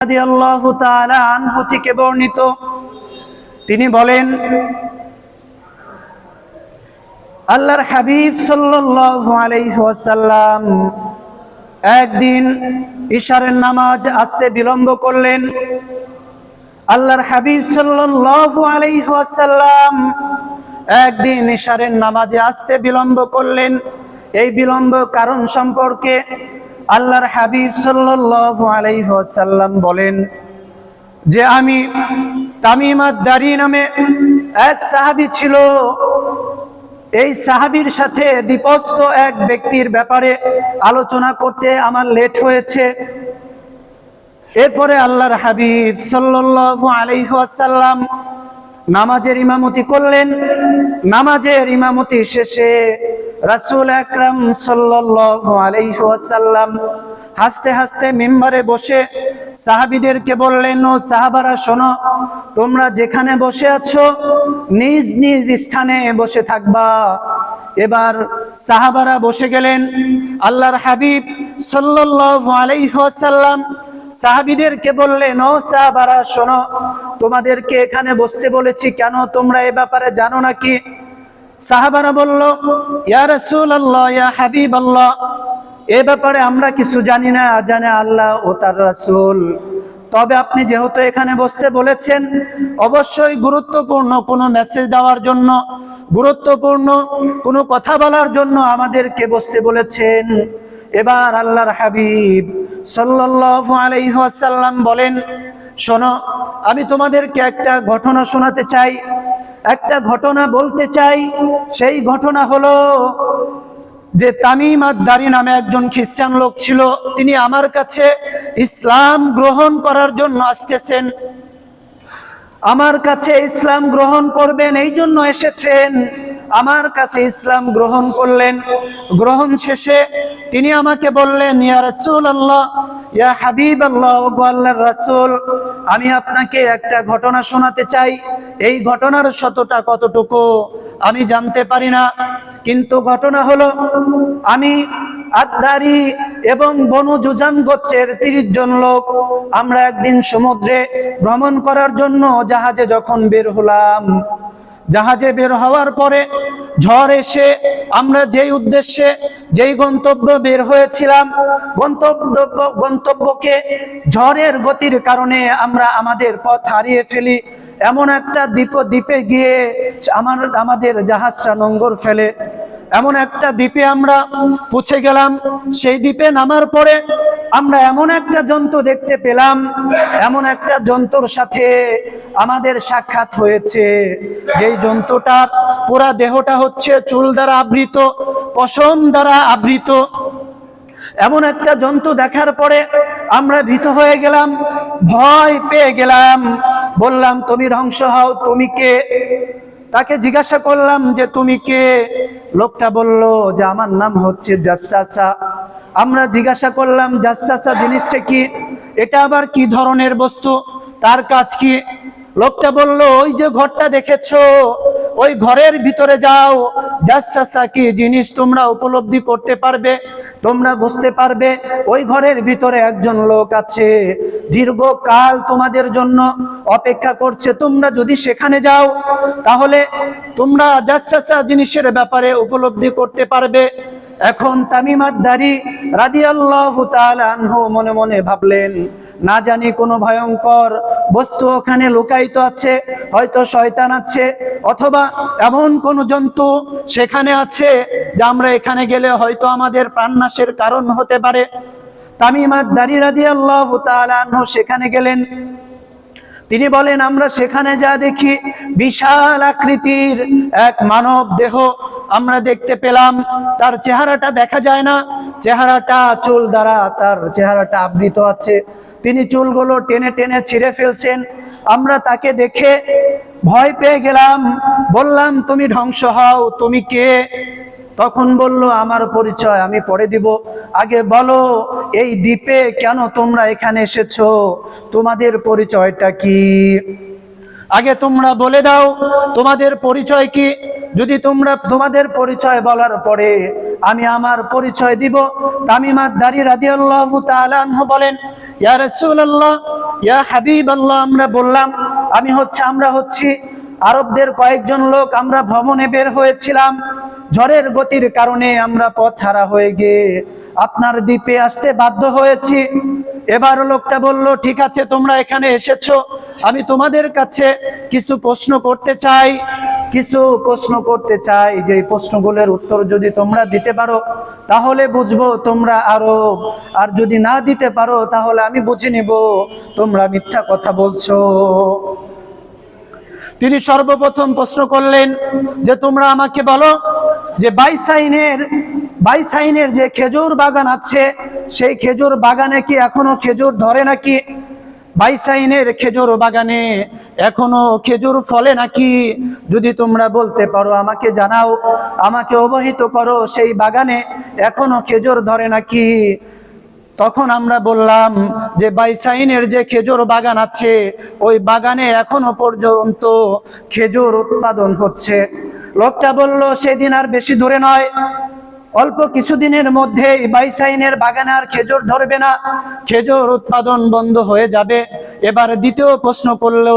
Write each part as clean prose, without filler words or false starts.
রাদিয়াল্লাহু তাআলা আনহু থেকে বর্ণিত, তিনি বলেন, আল্লাহর হাবিব সাল্লাল্লাহু আলাইহি ওয়াসাল্লাম একদিন ইশারের নামাজ আসতে বিলম্ব করলেন। আল্লাহর হাবিব সাল্লাল্লাহু আলাইহি ওয়াসাল্লাম একদিন ইশারের নামাজে আসতে বিলম্ব করলেন। এই বিলম্ব কারণ সম্পর্কে আল্লাহর হাবিব সাল্লাল্লাহু আলাইহি ওয়াসাল্লাম বলেন যে আমি তামিম আদ-দারি নামে এক সাহাবী ছিল, এই সাহাবীর সাথে দ্বিপস্ত এক ব্যক্তির ব্যাপারে আলোচনা করতে আমার লেট হয়েছে। এরপরে আল্লাহর হাবিব সাল্লাল্লাহু আলাইহি ওয়াসাল্লাম নামাজের ইমামতি করলেন। নামাজের ইমামতি শেষে রাসূল আকরাম সাল্লাল্লাহু আলাইহি ওয়াসাল্লাম হাসতে হাসতে মিম্বারে বসে সাহাবীদেরকে বললেন, ও সাহাবারা শোনো, তোমরা যেখানে বসে আছো নিজ নিজ স্থানে বসে থাকবা। এবার সাহাবারা বসে গেলেন। আল্লাহর হাবিব সাল্লাল্লাহু আলাইহি ওয়াসাল্লাম সাহাবীদেরকে বললেন, ও সাহাবারা শোনো, তোমাদেরকে এখানে বসতে বলেছি কেন, তোমরা এ ব্যাপারে জানো নাকি? সাহাবারা বলল, ইয়া রাসূলুল্লাহ, ইয়া হাবিবাল্লাহ, এ ব্যাপারে আমরা কিছু জানি না, জানে আল্লাহ ও তার রাসূল। তবে আপনি যেহেতু এখানে বসতে বলেছেন, অবশ্যই গুরুত্বপূর্ণ কোনো মেসেজ দেওয়ার জন্য, গুরুত্বপূর্ণ কোনো কথা বলার জন্য আমাদেরকে বসতে বলেছেন। এবার আল্লাহর হাবিব সাল্লাল্লাহু আলাইহি ওয়াসাল্লাম বলেন, শোনো, আমি তোমাদেরকে একটা ঘটনা শোনাতে চাই, একটা ঘটনা বলতে চাই। সেই ঘটনা হলো যে তামিম আদ-দারি নামে একজন খ্রিস্টান লোক ছিল। তিনি আমার কাছে ইসলাম গ্রহণ করার জন্য আসতেছেন, আমার কাছে ইসলাম গ্রহণ করবেন এই জন্য এসেছেন। আমার কাছে ইসলাম গ্রহণ করলেন। গ্রহণ শেষে তিনি আমাকে বললেন, ইয়া রাসূলুল্লাহ, ইয়া হাবিবাল্লাহ, ও আল্লাহর রাসূল, আমি আপনাকে একটা ঘটনা শোনাতে চাই। এই ঘটনার সত্যতা কতটুকু আমি জানতে পারি না, কিন্তু ঘটনা হলো আমি আদ-দারি এবং বনু জুজাম গোত্রের 30 জন লোক আমরা একদিন সমুদ্রে ভ্রমণ করার জন্য জাহাজে যখন বের হলাম, জাহাজে বের হওয়ার পরে ঝড় এসে আমরা যেই উদ্দেশ্যে, যেই গন্তব্য বের হয়েছিলাম, গন্তব্যকে ঝড়ের গতির কারণে আমরা আমাদের পথ হারিয়ে ফেলি। এমন একটা দ্বীপে গিয়ে আমাদের জাহাজটা নোঙর ফেলে। এমন একটা দ্বীপে আমরা পৌঁছে গেলাম। সেই দ্বীপে নামার পরে আমরা এমন একটা জন্তু দেখতে পেলাম, এমন একটা জন্তুর সাথে আমাদের সাক্ষাৎ হয়েছে, যেই জন্তুটার পুরা দেহটা হচ্ছে চুল দ্বারা আবৃত, পশম দ্বারা আবৃত। এমন একটা জন্তু দেখার পরে আমরা ভীত হয়ে গেলাম, ভয় পেয়ে গেলাম। বললাম, তুমি ধ্বংস হও, তুমি কে? তাকে জিজ্ঞাসা করলাম যে তুমি কে? লোকটা বলল যে আমার নাম হচ্ছে জাসসাসা। আমরা জিজ্ঞাসা করলাম, জাসসাসা জিনিসটা কি? এটা আবার কি ধরনের বস্তু, তার কাজ কি? লোকটা বলল, ওই যে ঘরটা দেখেছো, ওই ঘরের ভিতরে যাও, জাসসাসা কি জিনিস তোমরা উপলব্ধি করতে পারবে, তোমরা বুঝতে পারবে। ওই ঘরের ভিতরে একজন লোক আছে, দীর্ঘকাল তোমাদের জন্য অপেক্ষা করছে। তোমরা যদি সেখানে যাও তাহলে তোমরা জাসসাসা জিনিসের ব্যাপারে উপলব্ধি করতে পারবে। এখন তামিম আদ-দারি রাদিয়াল্লাহু তাআলা আনহু মনে মনে ভাবলেন, না জানি কোনো ভয়ঙ্কর বস্তু ওখানে লুকায়িত আছে, হয়তো শয়তান আছে, অথবা এমন কোন জন্তু সেখানে আছে যে আমরা এখানে গেলে হয়তো আমাদের প্রাণনাশের কারণ হতে পারে। তামিম আদ-দারি রাদিয়াল্লাহু তাআলা আনহু সেখানে গেলেন। তিনি বলেন, আমরা সেখানে যা দেখি বিশাল আকৃতির এক মানব দেহ আমরা দেখতে পেলাম। তার চেহারাটা দেখা যায় না, চেহারাটা চুল দ্বারা তার চেহারাটা আবৃত আছে। তিনি চুলগুলো টেনে টেনে ছিঁড়ে ফেলছেন। আমরা তাকে দেখে ভয় পেয়ে গেলাম। বললাম, তুমি ধ্বংস হও, তুমি কে? তখন বলল, আমার পরিচয় আমি পরে দিব, আগে বলো এই দ্বীপে কেন তোমরা এখানে এসেছো, তোমাদের পরিচয়টা কি? আগে তোমরা বলে দাও তোমাদের পরিচয় কি। যদি তোমরা তোমাদের পরিচয় বলার পরে আমি আমার পরিচয় দিব। তামিম আদ-দারি রাদিয়াল্লাহু তাআলা আনহু বলেন, ইয়া রাসূলুল্লাহ, ইয়া হাবিবাল্লাহ, আমরা বললাম আমরা হচ্ছি আরবদের কয়েকজন লোক, আমরা ভ্রমণে বের হয়েছিলাম। ঝড়ের গতির কারণে আমরা পথ হারা হয়ে গিয়ে আপনার দ্বীপে আসতে বাধ্য হয়েছি। এবার লোকটা বলল, ঠিক আছে, তোমরা এখানে এসেছো, আমি তোমাদের কাছে কিছু প্রশ্ন করতে চাই। যে প্রশ্নগুলোর উত্তর যদি তোমরা দিতে পারো তাহলে বুঝবো তোমরা আরব, আর যদি না দিতে পারো তাহলে আমি বুঝে নিব তোমরা মিথ্যা কথা বলছো। তিনি সর্বপ্রথম প্রশ্ন করলেন যে তোমরা আমাকে বলো যে বাইসাইনের যে খেজুর বাগান আছে, সেই খেজুর বাগানে কি এখনো খেজুর ধরে নাকি? বাইসাইনের খেজুর বাগানে এখনো খেজুর ফলে নাকি? যদি তোমরা বলতে পারো আমাকে জানাও, আমাকে অবহিত করো, সেই বাগানে এখনো খেজুর ধরে নাকি? তখন আমরা বললাম যে বাইসাইনের যে খেজুর বাগান আছে, ওই বাগানে এখনো পর্যন্ত খেজুর উৎপাদন হচ্ছে। লোকটা বলল, সেদিন আর বেশি দূরে নয়, অল্প কিছুদিনের মধ্যেই বাইসাইনের বাগানে আর খেজুর ধরবে না, খেজুর উৎপাদন বন্ধ হয়ে যাবে। এবার দ্বিতীয় প্রশ্ন করলো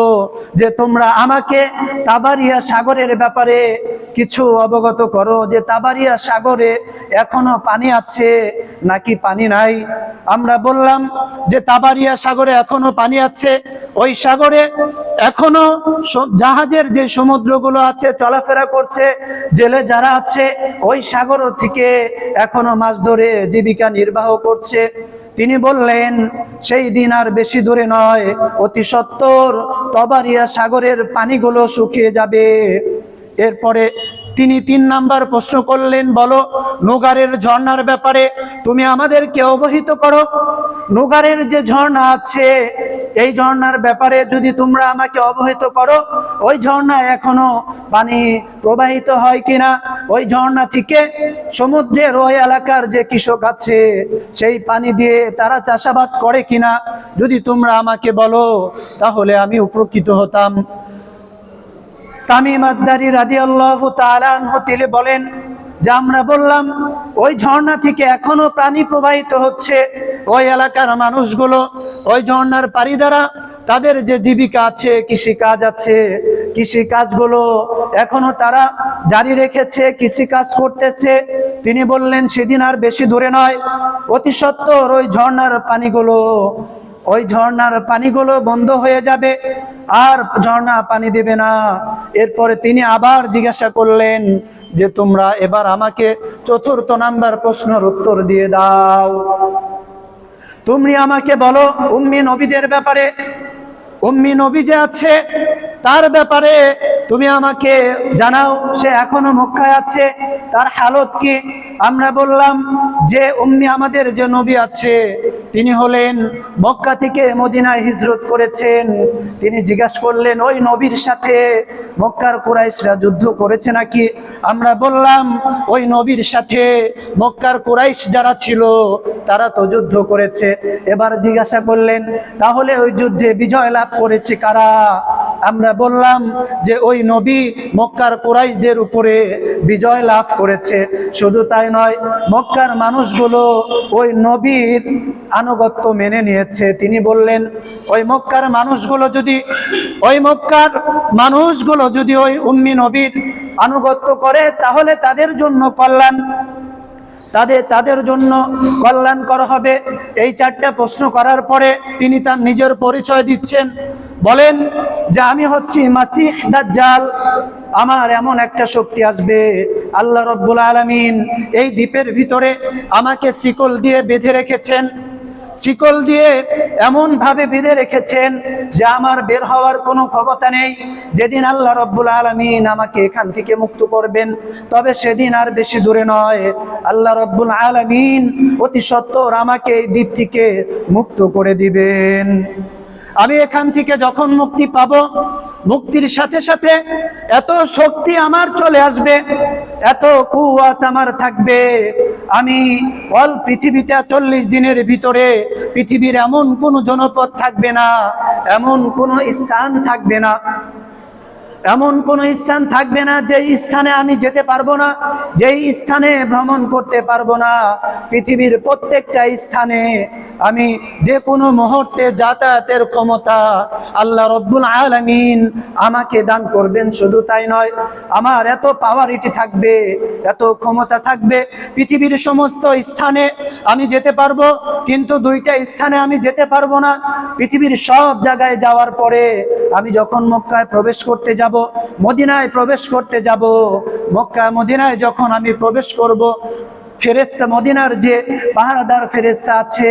যে তোমরা আমাকে তাবারিয়া সাগরের ব্যাপারে কিছু অবগত করো, যে তাবারিয়া সাগরে এখনো পানি আছে নাকি পানি নাই? আমরা বললাম যে তাবারিয়া সাগরে এখনো পানি আছে, ওই সাগরে এখনো জাহাজের যে সমুদ্রগুলো আছে চলাফেরা করছে, জেলে যারা আছে ওই সাগর থেকে এখনো মাছ ধরে জীবিকা নির্বাহ করছে। তিনি বললেন, সেই দিন আর বেশি দূরে নয়, অতি সত্বর তাবারিয়া সাগরের পানিগুলো শুকিয়ে যাবে। এরপরে তিনি 3 নাম্বার প্রশ্ন করলেন, বলো নোগারের ঝর্ণার ব্যাপারে তুমি আমাদেরকে অবহিত করো। নোগারের যে ঝর্ণা আছে, এই ঝর্ণার ব্যাপারে যদি তোমরা আমাকে অবহিত করো, ওই ঝর্ণা এখনো পানি প্রবাহিত হয় কিনা, ওই ঝর্ণা থেকে সমুদ্রের ওই এলাকার যে কৃষক আছে সেই পানি দিয়ে তারা চাষাবাদ করে কিনা, যদি তোমরা আমাকে বলো তাহলে আমি উপকৃত হতাম। তামিম আদ-দারি রাদিয়াল্লাহু তাআলা আনহু তিনি বলেন যে আমরা বললাম ওই ঝর্ণা থেকে এখনো পানি প্রবাহিত হচ্ছে, ওই এলাকার মানুষগুলো ওই ঝর্ণার পানি দ্বারা তাদের যে জীবিকা আছে, কৃষিকাজ আছে, কৃষিকাজগুলো এখনো তারা জারি রেখেছে, কৃষিকাজ করতেছে। তিনি বললেন, সেদিন আর বেশি দূরে নয়, অতি সত্বর ওই ঝর্ণার পানিগুলো বন্ধ হয়ে যাবে, আর ঝর্ণা পানি দেবে না। এরপরে তিনি আবার জিজ্ঞাসা করলেন যে তোমরা এবার আমাকে 4র্থ নাম্বার প্রশ্নের উত্তর দিয়ে দাও। তুমি আমাকে বলো উম্মি নবীদের ব্যাপারে, উম্মি নবী যে আছে তার ব্যাপারে তুমি আমাকে জানাও, সে এখনো মক্কায় আছে, তার হালত কি? আমরা বললাম যে আমাদের যে নবী আছে তিনি হলেন মক্কা থেকে মদিনায় হিজরত করেছেন। তিনি জিজ্ঞাসা করলেন, ওই নবীর সাথে মক্কার কুরাইশরা যুদ্ধ করেছে নাকি? আমরা বললাম, ওই নবীর সাথে মক্কার কুরাইশ যারা ছিল তারা তো যুদ্ধ করেছে। এবার জিজ্ঞাসা করলেন, তাহলে ওই যুদ্ধে বিজয় লাভ করেছে কারা? আমরা বললাম যে ওই নবী মক্কার কুরাইশদের উপরে বিজয় লাভ করেছে। শুধু তাই নয়, মক্কার মানুষগুলো ওই নবীর আনুগত্য মেনে নিয়েছে। তিনি বললেন, ওই মক্কার মানুষগুলো যদি ওই উম্মি নবীর আনুগত্য করে তাহলে তাদের জন্য কল্যাণকর হবে। এই 4টা প্রশ্ন করার পরে তিনি তার নিজের পরিচয় দিচ্ছেন, বলেন যে আমি হচ্ছি মাসিহ দাজ্জাল। আমার এমন একটা শক্তি আসবে, আল্লাহ রাব্বুল আলামিন এই দ্বীপের ভিতরে আমাকে শিকল দিয়ে বেঁধে রেখেছেন, শিকল দিয়ে এমন ভাবে বেঁধে রেখেছেন যে আমার বের হওয়ার কোনো ক্ষমতা নেই। যেদিন আল্লাহ রাব্বুল আলামিন আমাকে এখান থেকে মুক্ত করবেন, তবে সেদিন আর বেশি দূরে নয়, আল্লাহ রাব্বুল আলামিন অতি সত্বর আমাকে এই দ্বীপ থেকে মুক্ত করে দিবেন। আমি এখান থেকে যখন মুক্তি পাব, মুক্তির সাথে সাথে এত শক্তি আমার চলে আসবে, এত কুওয়াত আমার থাকবে, আমি পৃথিবীতে 40 দিনের ভিতরে পৃথিবীর এমন কোনো জনপদ থাকবে না, এমন কোনো স্থান থাকবে না এমন কোন স্থান থাকবে না যেই স্থানে আমি যেতে পারবো না, যেই স্থানে ভ্রমণ করতে পারবো না। পৃথিবীর প্রত্যেকটা স্থানে আমি যে কোনো মুহূর্তে যাতায়াতের ক্ষমতা আল্লাহ রব্বুল আলামিন আমাকে দান করবেন। শুধু তাই নয়, আমার এত পাওয়ারিটি থাকবে, এত ক্ষমতা থাকবে, পৃথিবীর সমস্ত স্থানে আমি যেতে পারবো, কিন্তু দুইটা স্থানে আমি যেতে পারবো না। পৃথিবীর সব জায়গায় যাওয়ার পরে আমি যখন মক্কায় প্রবেশ করতে যাব, মদিনায় প্রবেশ করতে যাব, মক্কা মদিনায় যখন আমি প্রবেশ করব, ফেরেশতা, মদিনার যে পাহারাদার ফেরেশতা আছে,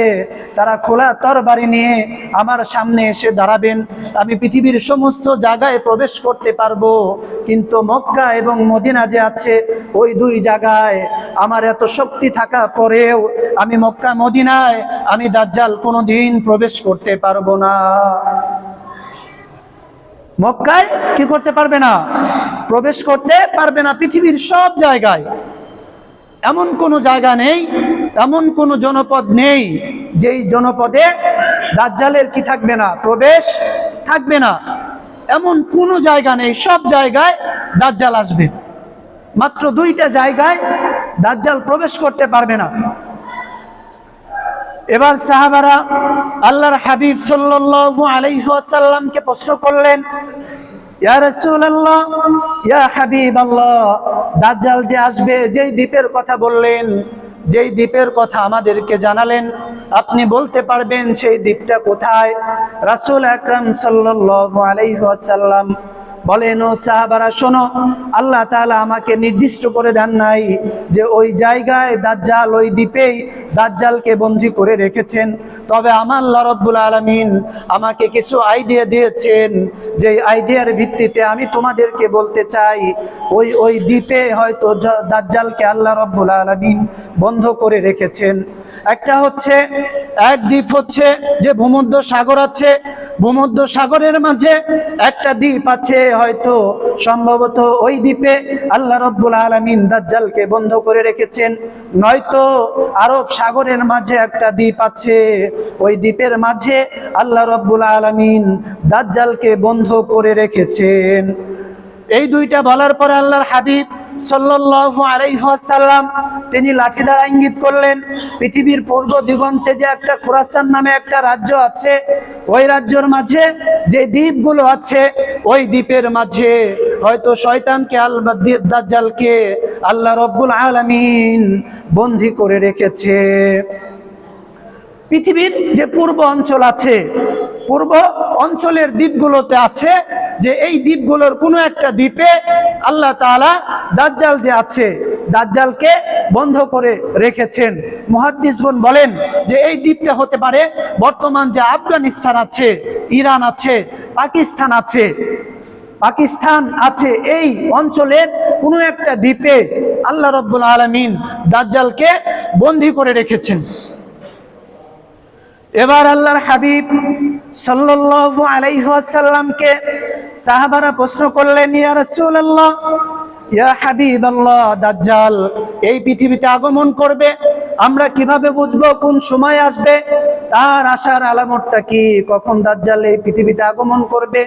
তারা খোলা তরবারি নিয়ে আমার সামনে এসে দাঁড়াবেন। আমি পৃথিবীর সমস্ত জায়গায় প্রবেশ করতে পারবো, কিন্তু মক্কা এবং মদিনা যে আছে, ওই দুই জায়গায় আমার এত শক্তি থাকা পরেও আমি মক্কা মদিনায় আমি দাজ্জাল কোনোদিন প্রবেশ করতে পারবো না। মক্কায় কি করতে পারবে না? প্রবেশ করতে পারবে না। পৃথিবীর সব জায়গায় এমন কোনো জায়গা নেই, এমন কোনো জনপদ নেই যেই জনপদে দাজ্জালের কি থাকবে না? প্রবেশ থাকবে না। এমন কোনো জায়গা নেই, সব জায়গায় দাজ্জাল আসবে। মাত্র দুইটা জায়গায় দাজ্জাল প্রবেশ করতে পারবে না। এবার সাহাবারা আল্লাহর হাবিব সাল্লাল্লাহু আলাইহি ওয়াসাল্লামকে প্রশ্ন করলেন, ইয়া রাসূলুল্লাহ, ইয়া হাবিবাল্লাহ, দাজ্জাল যে আসবে, যেই দ্বীপের কথা বললেন, যেই দ্বীপের কথা আমাদেরকে জানালেন, আপনি বলতে পারবেন সেই দ্বীপটা কোথায়? রাসূল আকরাম সাল্লাল্লাহু আলাইহি ওয়াসাল্লাম বলেন, ও সাহাবারা শোনো, আল্লাহ তাআলা আমাকে নির্দিষ্ট করে দেন নাই যে ওই জায়গায় দাজ্জাল, ওই দ্বীপেই দাজ্জালকে বন্দী করে রেখেছেন। তবে আমার আল্লাহ রাব্বুল আলামিন আমাকে কিছু আইডিয়া দিয়েছেন, যে আইডিয়ার ভিত্তিতে আমি তোমাদেরকে বলতে চাই, ওই দ্বীপে হয়তো দাজ্জালকে আল্লাহ রাব্বুল আলামিন বন্ধ করে রেখেছেন। একটা হচ্ছে, এক দ্বীপ হচ্ছে যে ভূমধ্য সাগর আছে, ভূমধ্য সাগরের মাঝে একটা দ্বীপ আছে, হয়তো সম্ভবত ওই দ্বীপে আল্লাহ রাব্বুল আলামিন দাজ্জালকে বন্ধ করে রেখেছেন। নয়তো আরব সাগরের মাঝে একটা দ্বীপ আছে, ওই দ্বীপের মাঝে আল্লাহ রাব্বুল আলামিন দাজ্জালকে বন্ধ করে রেখেছেন। এই দুইটা বলার পরে আল্লাহর হাবিব সাল্লাল্লাহু আলাইহি ওয়াসাল্লাম তিনি লাঠি দ্বারা ইঙ্গিত করলেন, পৃথিবীর পূর্ব দিগন্তে যে একটা খোরাসান নামে একটা রাজ্য আছে, ওই রাজ্যের মাঝে যে দ্বীপগুলো আছে, ওই দ্বীপের মাঝে হয়তো শয়তানকে দাজ্জালকে আল্লাহ রাব্বুল আলামিন বন্দী করে রেখেছে। পৃথিবীর যে পূর্ব অঞ্চল আছে, পূর্ব অঞ্চলের দ্বীপগুলোতে আছে যে এই দ্বীপগুলোর কোনো একটা দ্বীপে আল্লাহ তাআলা দাজ্জাল যে আছে, দাজ্জালকে বন্ধ করে রেখেছেন। মুহাদ্দিসগণ বলেন যে এই দ্বীপটা হতে পারে বর্তমান যে আফগানিস্তান আছে, ইরান আছে, পাকিস্তান আছে, এই অঞ্চলের কোনো একটা দ্বীপে আল্লাহ রাব্বুল আলামিন দাজ্জালকে বন্দী করে রেখেছেন। এবার আল্লাহর হাবিব সাল্লাল্লাহু আলাইহি ওয়াসাল্লামকে সাহাবারা প্রশ্ন করলেন, ইয়া রাসূলুল্লাহ, ইয়া হাবিবাল্লাহ, দাজ্জাল এই পৃথিবীতে আগমন করবে, আমরা কিভাবে বুঝবো কোন সময় আসবে? তার আসার আলামতটা কি? কখন দাজ্জাল এই পৃথিবীতে আগমন করবে?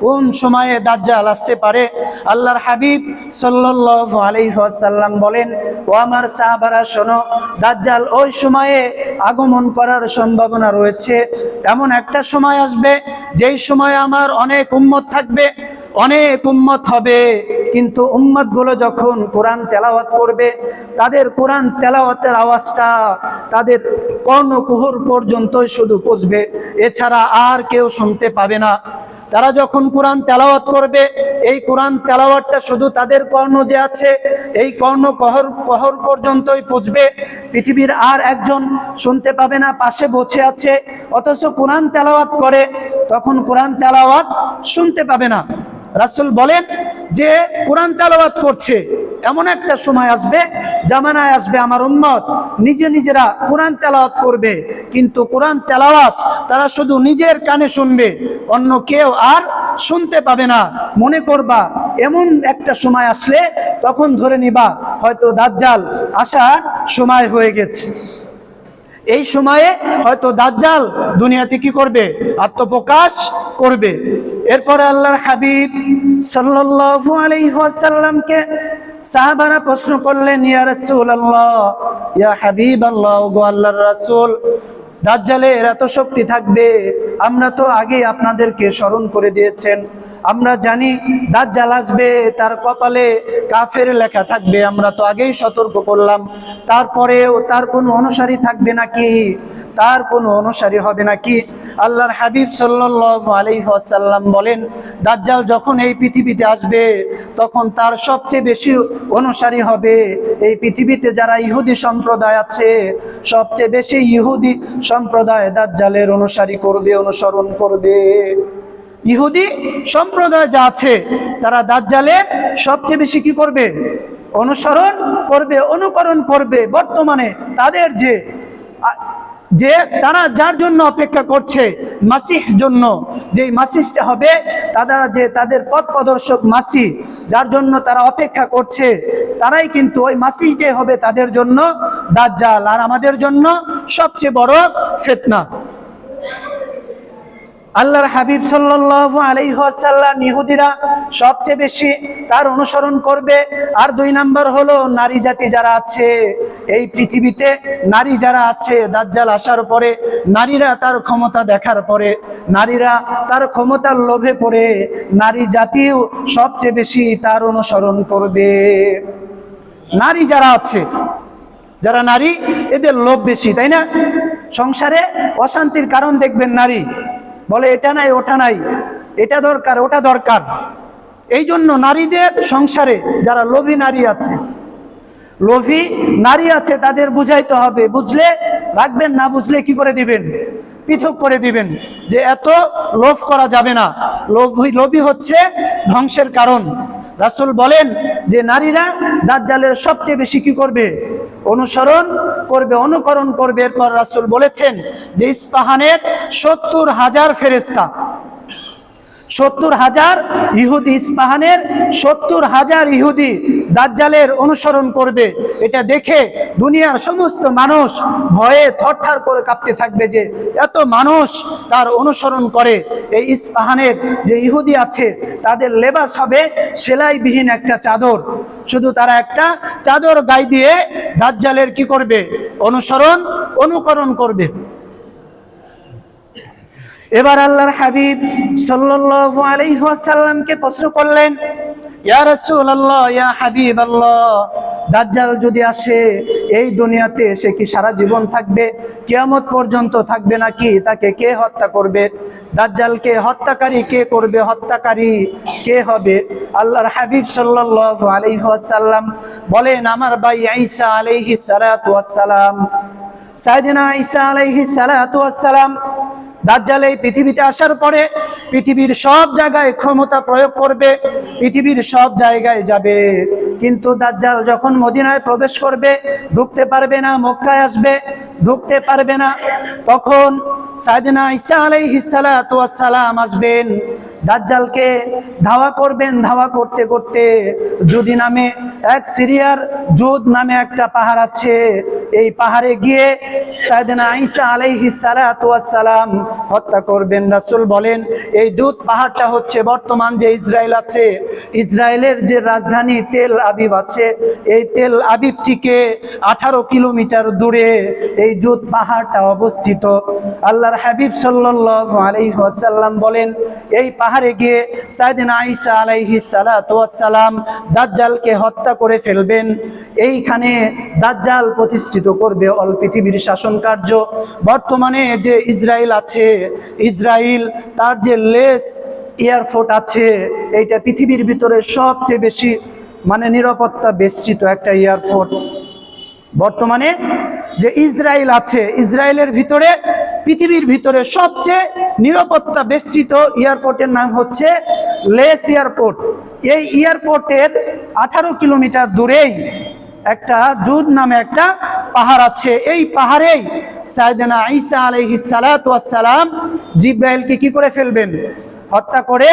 কোন সময়ে দাজ্জাল আসতে পারে? আল্লাহর হাবিব সাল্লাল্লাহু আলাইহি ওয়াসাল্লাম বলেন, ও আমার সাহাবারা শোনো, দাজ্জাল ওই সময়ে আগমন করার সম্ভাবনা রয়েছে। এমন একটা সময় আসবে যেই সময় আমার অনেক উম্মত থাকবে, অনেক উম্মত হবে, কিন্তু উম্মতগুলো যখন কোরআন তেলাওয়াত করবে, তাদের কোরআন তেলাওয়াতের আওয়াজটা তাদের কর্ণকুহর পর্যন্তই শুধু পৌঁছবে, এছাড়া আর কেউ শুনতে পাবে না। তারা যখন কোরআন তেলাওয়াত করবে, এই কোরআন তেলাওয়াতটা শুধু তাদের কর্ণ যে আছে, এই কর্ণকুহর পর্যন্তই পৌঁছবে। পৃথিবীর আর একজন শুনতে পাবে না, পাশে বসে আছে অথচ কোরআন তেলাওয়াত করে, তখন কোরআন তেলাওয়াত শুনতে পাবে না। রাসূল বলেন যে কোরআন তেলাওয়াত করছে, এমন একটা সময় আসবে, জামানায় আসবে, আমার উম্মত নিজেরা কোরআন তেলাওয়াত করবে, কিন্তু কোরআন তেলাওয়াত তারা শুধু নিজের কানে শুনবে, অন্য কেউ আর শুনতে পাবে না। মনে করবা এমন একটা সময় আসলে তখন ধরে নিবা হয়তো দাজ্জাল আসার সময় হয়ে গেছে। এই সময়ে হয়তো দাজ্জাল দুনিয়াতে কি করবে, আত্মপ্রকাশ করবে। এরপরে আল্লাহর হাবিব সাল্লাল্লাহু আলাইহি ওয়াসাল্লামকে সাহাবারা প্রশ্ন করলেন, ইয়া রাসূলুল্লাহ, ইয়া হাবিবাল্লাহ, গো আল্লাহর রাসূল, দাজ্জালের এত শক্তি থাকবে, আমরা তো আগেই আপনাদেরকে স্মরণ করে দিয়েছেন। আমরা জানি দাজ্জাল আসবে, তার কপালে কাফের লেখা থাকবে, আমরা তো আগেই সতর্ক করলাম। তারপরেও তার কোনো অনুসারী থাকবে নাকি, তার কোনো অনুসারী হবে নাকি? আল্লাহর হাবিব সাল্লাল্লাহু আলাইহি ওয়াসাল্লাম বলেন, দাজ্জাল যখন এই পৃথিবীতে আসবে তখন তার সবচেয়ে বেশি অনুসারী হবে এই পৃথিবীতে যারা ইহুদি সম্প্রদায় আছে, সবচেয়ে বেশি ইহুদি সম্প্রদায় দাজ্জালের অনুসারী করবে, অনুসরণ করবে। ইহুদি সম্প্রদায় যা আছে তারা দাজ্জালের সবচেয়ে বেশি কি করবে, অনুসরণ করবে, অনুকরণ করবে। বর্তমানে তাদের যে তারা যার জন্য অপেক্ষা করছে, মাসিহ জন্য, যে মাসিহটা হবে তাদের পথ প্রদর্শক মাসিহ, যার জন্য তারা অপেক্ষা করছে, তারাই কিন্তু ওই মাসিহটাই হবে তাদের জন্য দাজ্জাল, আর আমাদের জন্য সবচেয়ে বড় ফিতনা। আল্লাহর হাবিব সাল্লাল্লাহু আলাইহি ওয়াসাল্লাম, ইহুদিরা সবচেয়ে বেশি তার অনুসরণ করবে। আর 2 নাম্বার হলো নারী জাতি যারা আছে এই পৃথিবীতে, নারী যারা আছে, দাজ্জাল আসার পরে নারীরা তার ক্ষমতা দেখার পরে, নারীরা তার ক্ষমতার লোভে পড়ে নারী জাতিও সবচেয়ে বেশি তার অনুসরণ করবে। নারী যারা আছে, যারা নারী, এদের লোভ বেশি, তাই না? সংসারে অশান্তির কারণ দেখবেন নারী বলে এটা নাই, ওটা নাই, এটা দরকার, ওটা দরকার। এই জন্য নারীদের সংসারে যারা লোভী নারী আছে, লোভী নারী আছে, তাদের বুঝাইতে হবে। বুঝলে রাখবেন, না বুঝলে কি করে দিবেন, পৃথক করে দিবেন, যে এত লোভ করা যাবে না। লোভী হচ্ছে ধ্বংসের কারণ। রাসূল বলেন যে নারীরা দাজ্জালের সবচেয়ে বেশি কি করবে, অনুসরণ করবে, অনুকরণ করবে। এরপর রাসূল বলেছেন যে ইস্পাহানের 70,000 ফেরেশতা, 70,000 ইহুদি, ইস্পাহানের 70,000 ইহুদি দাজ্জালের অনুসরণ করবে। এটা দেখে দুনিয়ার সমস্ত মানুষ ভয়ে থরথর করে কাঁপতে থাকবে যে এত মানুষ তার অনুসরণ করে। এই ইস্পাহানের যে ইহুদি আছে তাদের লেবাস হবে সেলাইবিহীন একটা চাদর, শুধু তারা একটা চাদর গায়ে দিয়ে দাজ্জালের কি করবে, অনুসরণ, অনুকরণ করবে। এবার আল্লাহর হাবিব সাল্লাল্লাহু আলাইহি ওয়াসাল্লামকে প্রশ্ন করলেন, ইয়া রাসূলুল্লাহ, ইয়া হাবিবাল্লাহ, দাজ্জাল যদি আসে এই দুনিয়াতে, সে কি সারা জীবন থাকবে, কিয়ামত পর্যন্ত থাকবে নাকি? তাকে কে হত্যা করবে? দাজ্জালকে হত্যাকারী কে করবে, হত্যাকারী কে হবে? আল্লাহর হাবিব সাল্লাল্লাহু আলাইহি ওয়াসাল্লাম বলেন, আমার ভাই ঈসা আলাইহিস সালাতু ওয়াস সালাম, সাইয়েদনা ঈসা আলাইহিস সালাতু ওয়াস সালাম দাজ্জাল এই পৃথিবীতে আসার পরে পৃথিবীর সব জায়গায় ক্ষমতা প্রয়োগ করবে, পৃথিবীর সব জায়গায় যাবে। কিন্তু দাজ্জাল যখন মদিনায় প্রবেশ করবে ঢুকতে পারবে না, মক্কায় আসবে ঢুকতে পারবে না। তখন সাইয়েদনা ঈসা আলাইহিস সালাতু ওয়াস সালাম আসবেন, দাজ্জালকে ধাওয়া করবেন। ধাওয়া করতে করতে জুদি নামে এক সিরিয়ার জুদ নামে একটা পাহাড় আছে, এই পাহাড়ে গিয়ে সাইয়েদনা ঈসা আলাইহিস সালাতু ওয়াস সালাম হত্যা করবেন। রাসূল বলেন, এই জুদ পাহাড়টা হচ্ছে বর্তমান যে ইসরায়েল আছে, ইসরায়েলের যে রাজধানী তেল আবিব আছে, এই তেল আবিব থেকে 18 কিলোমিটার দূরে এই জুদ পাহাড়টা অবস্থিত। আল্লাহর হাবিব সাল্লাল্লাহু আলাইহি ওয়াসাল্লাম বলেন, এই পাহাড়ে গিয়ে সাইয়েদনা ঈসা আলাইহিস সালাতু ওয়াস সালাম দাজ্জালকে হত্যা করে ফেলবেন। এইখানে দাজ্জাল প্রতিষ্ঠিত করবে অল পৃথিবীর শাসন কার্য। বর্তমানে যে ইসরায়েল আছে, ইসরায়েল তার যে লেস এয়ারফোর্ট আছে, এইটা পৃথিবীর ভিতরে সবচেয়ে বেশি নিরাপত্তা বেষ্টিত একটা এয়ারফোর্ট। বর্তমানে যে ইসরায়েল আছে, ইসরায়েলের ভিতরে, পৃথিবীর ভিতরে সবচেয়ে নিরাপত্তা বেষ্টিত এয়ারপোর্টের নাম হচ্ছে লেস এয়ারপোর্ট। এই এয়ারপোর্টের 18 কিলোমিটার দূরেই একটা জুদ নামে একটা পাহাড় আছে। এই পাহাড়েই সাইয়েদনা ঈসা আলাইহিস সালাতু ওয়াস সালাম জিব্রাইলকে কি করে ফেলবেন, হত্যা করে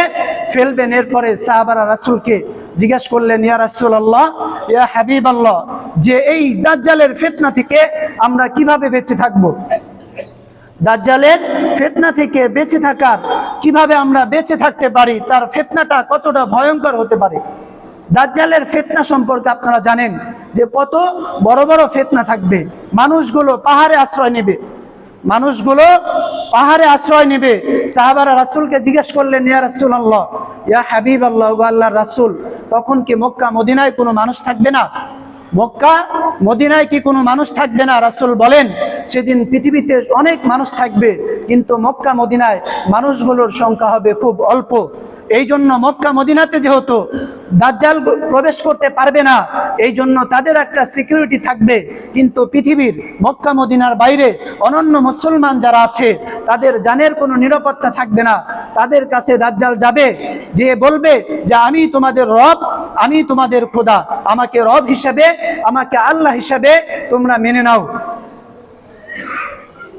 ফেলবেন। এরপরে সাহাবারা রাসূলকে জিজ্ঞাসা করলেন, ইয়া রাসূলুল্লাহ, ইয়া হাবিবাল্লাহ, যে এই দাজ্জালের ফিতনা থেকে আমরা কিভাবে বেঁচে থাকব? দাজ্জালের ফিতনা থেকে বেঁচে থাকার কিভাবে আমরা বেঁচে থাকতে পারি, তার ফিতনাটা কতটা ভয়ঙ্কর হতে পারে। দাজ্জালের ফিতনা সম্পর্কে আপনারা জানেন যে কত বড় বড় ফিতনা থাকবে। মানুষগুলো পাহাড়ে আশ্রয় নেবে, মানুষগুলো পাহাড়ে আশ্রয় নেবে। সাহাবারা রাসূলকে জিজ্ঞেস করলেন, ইয়া রাসূলুল্লাহ, ইয়া হাবিবাল্লাহ, ওগো আল্লাহর রাসূল, তখন কি মক্কা মদিনায় কোনো মানুষ থাকবে না? মক্কা মদিনায় কি কোনো মানুষ থাকবে না? রাসূল বলেন, সেদিন পৃথিবীতে অনেক মানুষ থাকবে, কিন্তু মক্কা মদিনায় মানুষগুলোর সংখ্যা হবে খুব অল্প। এই জন্য মক্কা মদিনাতে যেহেতু দাজ্জাল প্রবেশ করতে পারবে না, এই জন্য তাদের একটা সিকিউরিটি থাকবে। কিন্তু পৃথিবীর মক্কা মদিনার বাইরে অনন্য মুসলমান যারা আছে, তাদের জানের কোনো নিরাপত্তা থাকবে না। তাদের কাছে দাজ্জাল যাবে, যে বলবে যে আমি তোমাদের রব, আমি তোমাদের খোদা, আমাকে রব হিসেবে, আমাকে আল্লাহ হিসেবে তোমরা মেনে নাও।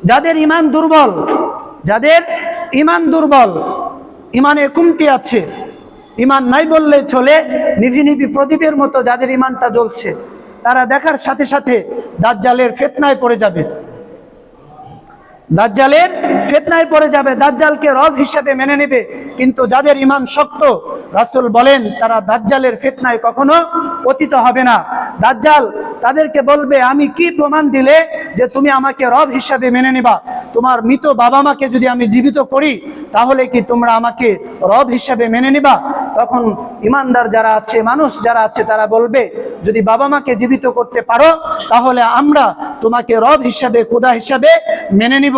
যাদের ঈমান দুর্বল, যাদের ঈমান দুর্বল, ঈমানে কমতি আছে, ঈমান নাই বললে চলে, নিভি নিভি প্রদীপের মতো যাদের ঈমানটা জ্বলছে, তারা দেখার সাথে সাথে দাজ্জালের ফিতনায় পড়ে যাবে, দাজ্জালের ফিতনায় পড়ে যাবে, দাজ্জালকে রব হিসেবে মেনে নেবে। কিন্তু যাদের ঈমান শক্ত, রাসূল বলেন, তারা দাজ্জালের ফিতনায় কখনো পতিত হবে না। দাজ্জাল তাদেরকে বলবে, আমি কি প্রমাণ দিলে যে তুমি আমাকে রব হিসেবে মেনে নিবা? তোমার মৃত বাবা মাকে যদি আমি জীবিত করি, তাহলে কি তোমরা আমাকে রব হিসেবে মেনে নিবা? তখন ইমানদার যারা আছে, মানুষ যারা আছে, তারা বলবে, যদি বাবা মাকে জীবিত করতে পারো, তাহলে আমরা তোমাকে রব হিসেবে, খোদা হিসেবে মেনে নিব।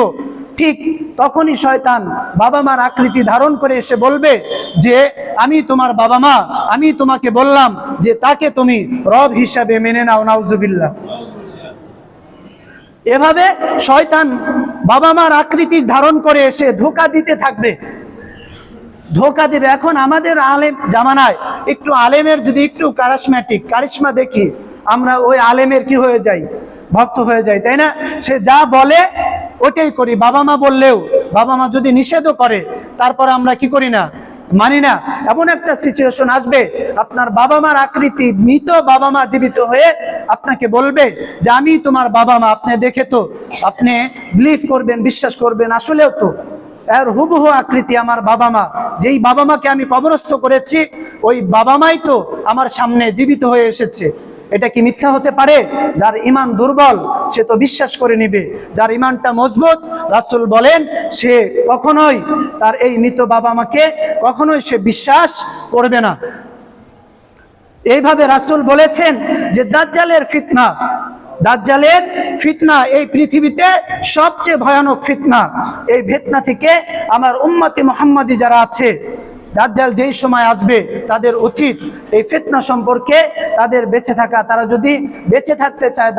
ঠিক তখনই শয়তান বাবা মার আকৃতি ধারণ করে এসে বলবে যে আমি তোমার বাবা মা, আমি তোমাকে বললাম যে তাকে তুমি রব হিসাবে মেনে নাও। নাউজুবিল্লাহ। এভাবে শয়তান বাবা মার আকৃতি ধারণ করে এসে ধোঁকা দিতে থাকবে, ধোঁকা দিবে। এখন আমাদের আলেম জামানায় একটু আলেমের যদি একটু কারিশমা দেখি, আমরা ওই আলেমের কি হয়ে যাই? ভক্ত হয়ে যাই, তাই না? সে যা বলে ওটাই করি। বাবা মা বললেও, বাবা মা যদি নিষেধও করে, তারপর আমরা কি করি না? মানি না। এমন একটা সিচুয়েশন আসবে, আপনার বাবা মার আকৃতি, মৃত বাবা মা জীবিত হয়ে আপনাকে বলবে যে আমি তোমার বাবা মা, আপনি দেখে তো আপনি বিলিভ করবেন, বিশ্বাস করবেন, আসলেও তো এর হুবহু আকৃতি আমার বাবা মা। যেই বাবা মাকে আমি কবরস্থ করেছি, ওই বাবা মাই তো আমার সামনে জীবিত হয়ে এসেছে। এটা কি মিথ্যা হতে পারে? যার ঈমান দুর্বল সে তো বিশ্বাস করে নিবে, যার ঈমানটা মজবুত, রাসূল বলেন, সে কখনোই তার এই মৃত বাবা মাকে কখনোই সে বিশ্বাস করবে না। এইভাবে রাসূল বলেছেন যে দাজ্জালের ফিতনা, দাজ্জালের ফিতনা এই পৃথিবীতে সবচেয়ে ভয়ানক ফিতনা। এই ফিতনা থেকে আমার উম্মতি মুহাম্মাদি যারা আছে, দাজ্জাল যেই সময় আসবে, তাদের উচিত এই ফিতনা সম্পর্কে তাদের বেঁচে থাকা। তারা যদি বেঁচে থাকতে চায়,